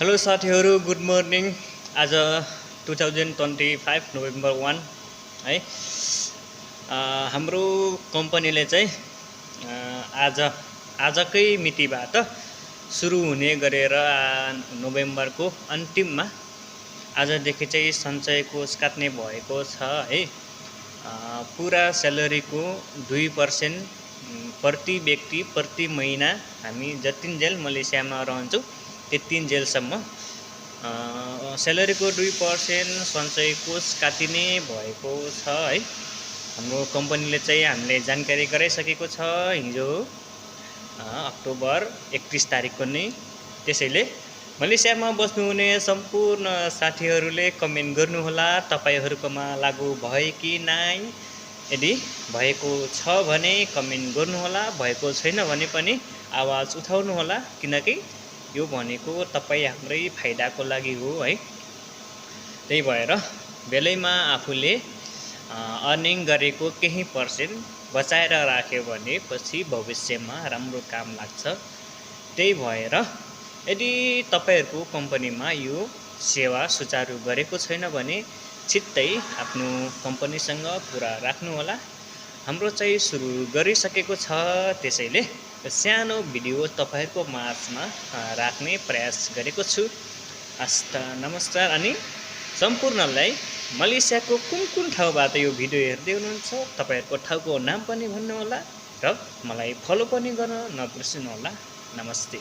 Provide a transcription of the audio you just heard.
Hello साथीहरू, good morning. आज 2025 November 1 है। हाम्रो कम्पनीले चाहिँ आजकै मितिबाट सुरु हुने गरेर नोभेम्बरको अन्तिममा आजदेखि चाहिँ सञ्चय कोष काट्ने भएको छ है। पुरा स्यालेरीको 2% प्रति व्यक्ति प्रति महिना हामी जतिन्जेल मलेसियामा रहन्छौँ त्यतिन्जेलसम्म स्यालेरीको 2% सञ्चय कोष काटिने भएको छ है। हाम्रो कम्पनीले चाहिँ हामीले जानकारी गराइसकेको छ हिजो अक्टोबर 31 तारिकको नै। त्यसैले मलेसियामा बस्नुहुने सम्पूर्ण साथीहरूले कमेन्ट गर्नुहोला, तपाईहरुकोमा लागू भयो कि नाइ। यदि भएको छ भने कमेन्ट गर्नुहोला, भएको छैन भने पनि आवाज उठाउनुहोला, किनकि यो भनेको तपाई हाम्रै फाइदाको लागि हो है। त्यही भएर बेलैमा आफूले अर्निङ गरेको केही पर्सेन्ट बचाएर राख्यो भने पछि भविष्यमा राम्रो काम लाग्छ। त्यही भएर यदि तपाईहरुको कम्पनीमा यो सेवा सुचारु गरेको छैन भने छिट्टै आफ्नो कम्पनीसँग कुरा राख्नुहोला। हाम्रो चाहिँ सुरु गरिसकेको छ, त्यसैले सानो भिडियो तपाईहरुको माझमा राख्ने प्रयास गरेको छु। हस्त नमस्कार। अनि सम्पूर्णलाई मलेसियाको कुन ठाउँबाट यो भिडियो हेर्दै हुनुहुन्छ तपाईहरुको ठाउँको नाम पनि भन्नुहोला र मलाई फलो पनि गर्न नबिर्सनुहोला। नमस्ते।